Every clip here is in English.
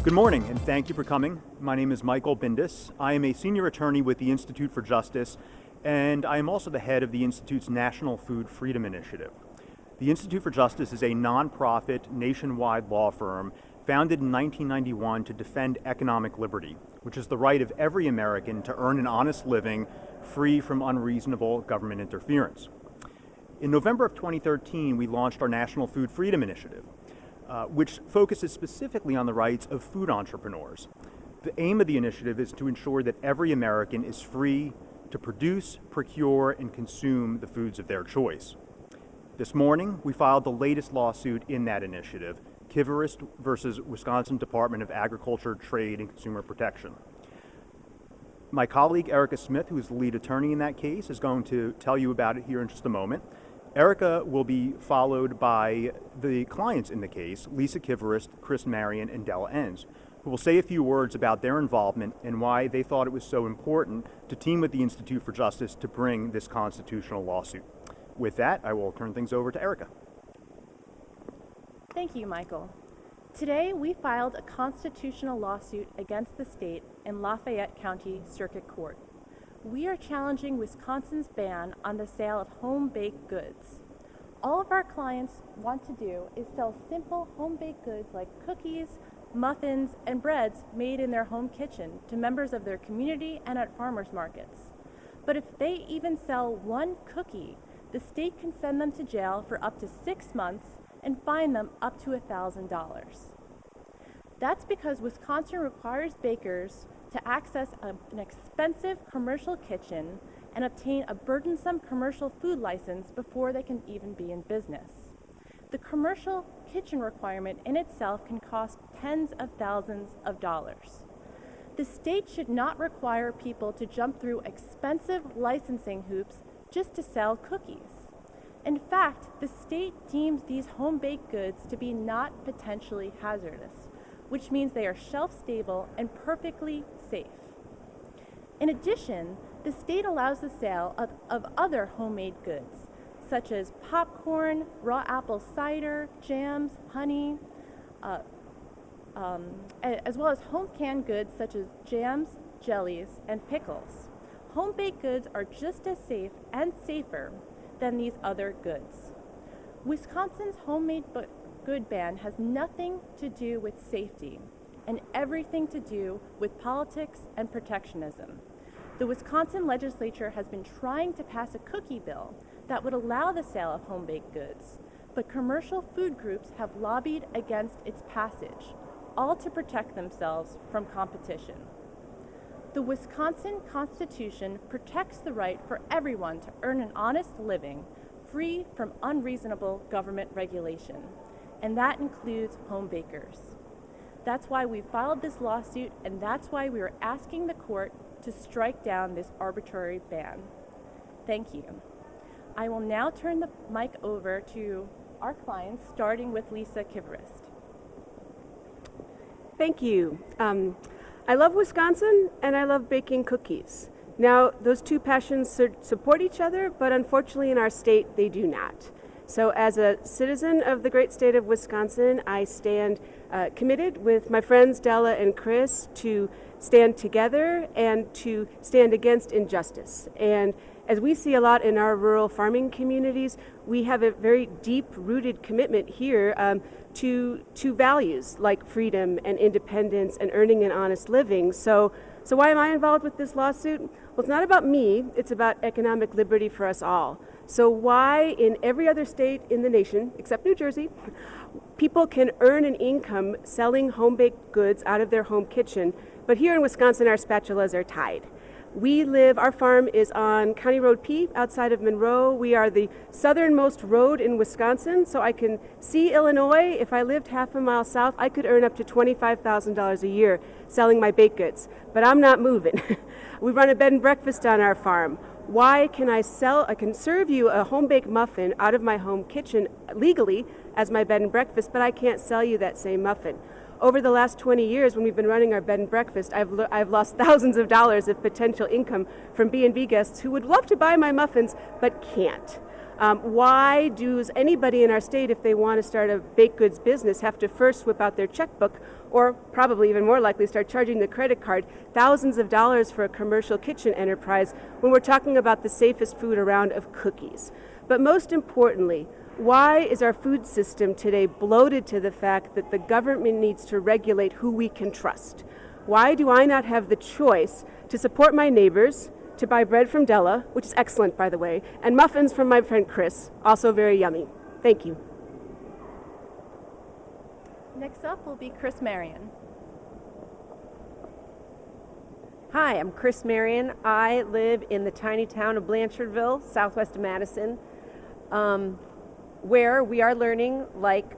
Good morning, and thank you for coming. My name is Michael Bindis. I am a senior attorney with the Institute for Justice, and I am also the head of the Institute's National Food Freedom Initiative. The Institute for Justice is a nonprofit, nationwide law firm founded in 1991 to defend economic liberty, which is the right of every American to earn an honest living free from unreasonable government interference. In November of 2013, we launched our National Food Freedom Initiative, which focuses specifically on the rights of food entrepreneurs. The aim of the initiative is to ensure that every American is free to produce, procure, and consume the foods of their choice. This morning, we filed the latest lawsuit in that initiative, Kivirist versus Wisconsin Department of Agriculture, Trade, and Consumer Protection. My colleague, Erica Smith, who is the lead attorney in that case, is going to tell you about it here in just a moment. Erica will be followed by the clients in the case, Lisa Kivirist, Chris Marion, and Della Enns, who will say a few words about their involvement and why they thought it was so important to team with the Institute for Justice to bring this constitutional lawsuit. With that, I will turn things over to Erica. Thank you, Michael. Today, we filed a constitutional lawsuit against the state in Lafayette County Circuit Court. We are challenging Wisconsin's ban on the sale of home-baked goods. All of our clients want to do is sell simple home-baked goods like cookies, muffins, and breads made in their home kitchen to members of their community and at farmers markets. But if they even sell one cookie, the state can send them to jail for up to 6 months and fine them up to $1,000. That's because Wisconsin requires bakers to access an expensive commercial kitchen and obtain a burdensome commercial food license before they can even be in business. The commercial kitchen requirement in itself can cost tens of thousands of dollars. The state should not require people to jump through expensive licensing hoops just to sell cookies. In fact, the state deems these home-baked goods to be not potentially hazardous, which means they are shelf-stable and perfectly safe. In addition, the state allows the sale of other homemade goods, such as popcorn, raw apple cider, jams, honey, as well as home canned goods such as jams, jellies, and pickles. Home-baked goods are just as safe and safer than these other goods. Wisconsin's homemade good ban has nothing to do with safety and everything to do with politics and protectionism. The Wisconsin legislature has been trying to pass a cookie bill that would allow the sale of home-baked goods, but commercial food groups have lobbied against its passage, all to protect themselves from competition. The Wisconsin Constitution protects the right for everyone to earn an honest living free from unreasonable government regulation, and that includes home bakers. That's why we filed this lawsuit, and that's why we are asking the court to strike down this arbitrary ban. Thank you. I will now turn the mic over to our clients, starting with Lisa Kivirist. Thank you. I love Wisconsin, and I love baking cookies. Now, those two passions support each other, but unfortunately in our state, they do not. So as a citizen of the great state of Wisconsin, I stand committed with my friends Della and Chris to stand together and to stand against injustice. And as we see a lot in our rural farming communities, we have a very deep-rooted commitment here to values like freedom and independence and earning an honest living. So why am I involved with this lawsuit? Well, it's not about me, it's about economic liberty for us all. So why in every other state in the nation, except New Jersey, people can earn an income selling home-baked goods out of their home kitchen, but here in Wisconsin our spatulas are tied. Our farm is on County Road P outside of Monroe. We are the southernmost road in Wisconsin, so I can see Illinois. If I lived half a mile south, I could earn up to $25,000 a year selling my baked goods, but I'm not moving. We run a bed and breakfast on our farm. Why can I can serve you a home-baked muffin out of my home kitchen legally as my bed and breakfast, but I can't sell you that same muffin? Over the last 20 years, when we've been running our bed and breakfast, I've lost thousands of dollars of potential income from B&B guests who would love to buy my muffins but can't. Why does anybody in our state, if they want to start a baked goods business, have to first whip out their checkbook, or probably even more likely start charging the credit card thousands of dollars for a commercial kitchen enterprise when we're talking about the safest food around of cookies? But most importantly, why is our food system today bloated to the fact that the government needs to regulate who we can trust? Why do I not have the choice to support my neighbors, to buy bread from Della, which is excellent, by the way, and muffins from my friend Chris, also very yummy? Thank you. Next up will be Chris Marion. Hi, I'm Chris Marion. I live in the tiny town of Blanchardville, southwest of Madison, where we are learning, like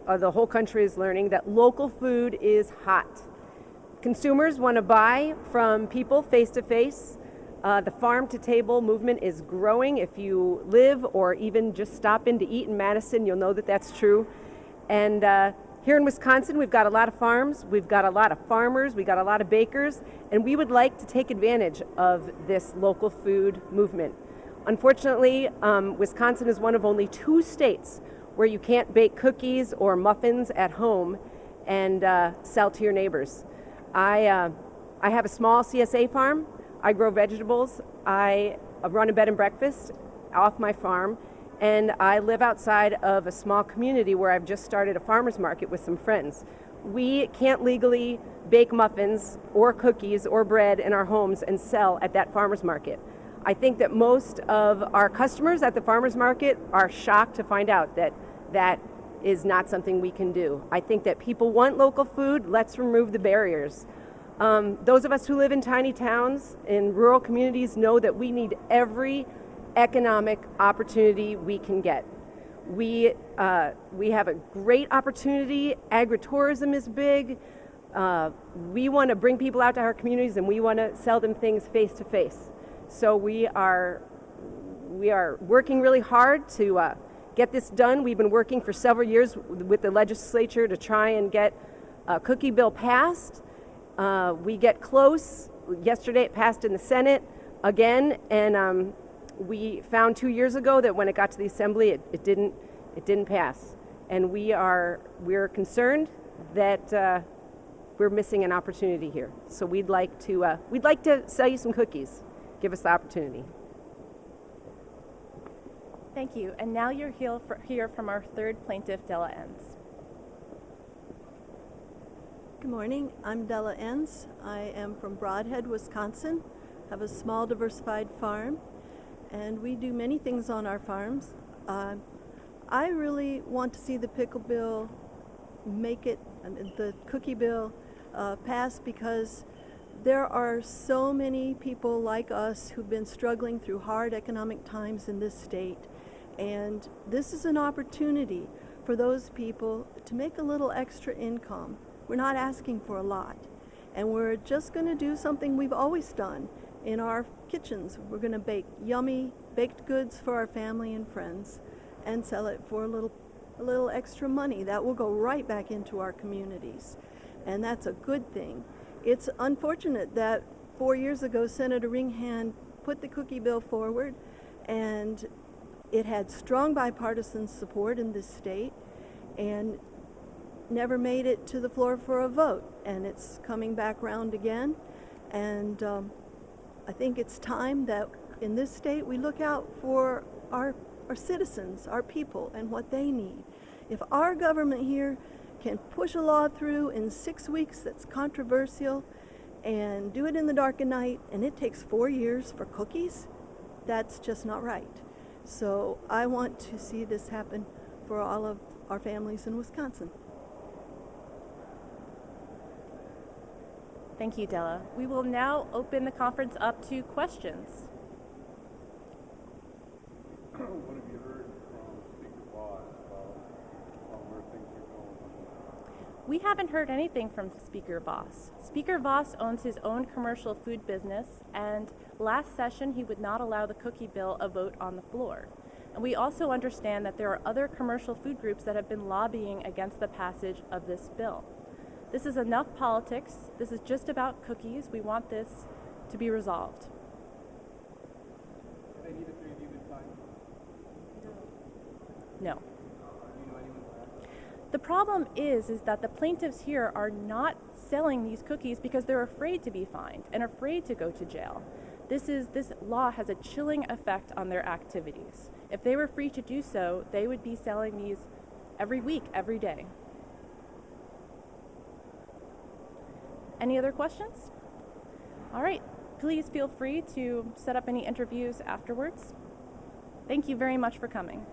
the whole country is learning, that local food is hot. Consumers want to buy from people face to face. The farm to table movement is growing. If you live or even just stop in to eat in Madison, you'll know that that's true. And here in Wisconsin, we've got a lot of farms, we've got a lot of farmers, we've got a lot of bakers, and we would like to take advantage of this local food movement. Unfortunately, Wisconsin is one of only 2 states where you can't bake cookies or muffins at home and sell to your neighbors. I have a small CSA farm. I grow vegetables. I run a bed and breakfast off my farm, and I live outside of a small community where I've just started a farmer's market with some friends. We can't legally bake muffins or cookies or bread in our homes and sell at that farmer's market. I think that most of our customers at the farmer's market are shocked to find out that that is not something we can do. I think that people want local food. Let's remove the barriers. Those of us who live in tiny towns, in rural communities, know that we need every economic opportunity we can get. We have a great opportunity. Agritourism is big. We want to bring people out to our communities, and we want to sell them things face to face. So we are working really hard to get this done. We've been working for several years with the legislature to try and get a cookie bill passed. We get close. Yesterday it passed in the Senate again, and we found 2 years ago that when it got to the Assembly, it didn't pass. And we're concerned that we're missing an opportunity here. So we'd like to sell you some cookies. Give us the opportunity. Thank you. And now you'll hear from our third plaintiff, Della Enns. Good morning. I'm Della Enns. I am from Broadhead, Wisconsin. Have a small diversified farm, and we do many things on our farms. I really want to see the pickle bill the cookie bill pass, because there are so many people like us who've been struggling through hard economic times in this state, and this is an opportunity for those people to make a little extra income. We're not asking for a lot, and we're just going to do something we've always done in our kitchens. We're going to bake yummy baked goods for our family and friends and sell it for a little extra money that will go right back into our communities, and that's a good thing. It's unfortunate that 4 years ago Senator Ringhand put the cookie bill forward, and it had strong bipartisan support in this state and never made it to the floor for a vote, and it's coming back round again. And I think it's time that in this state we look out for our citizens, our people, and what they need. If our government here can push a law through in 6 weeks that's controversial and do it in the dark of night, and it takes 4 years for cookies, that's just not right. So I want to see this happen for all of our families in Wisconsin. Thank you, Della. We will now open the conference up to questions. What have you heard from Speaker Voss about where things are going? We haven't heard anything from Speaker Voss. Speaker Voss owns his own commercial food business, and last session he would not allow the cookie bill a vote on the floor. And we also understand that there are other commercial food groups that have been lobbying against the passage of this bill. This is enough politics. This is just about cookies. We want this to be resolved. Do they need a 3 time? No. The problem is that the plaintiffs here are not selling these cookies because they're afraid to be fined and afraid to go to jail. This law has a chilling effect on their activities. If they were free to do so, they would be selling these every week, every day. Any other questions? All right, please feel free to set up any interviews afterwards. Thank you very much for coming.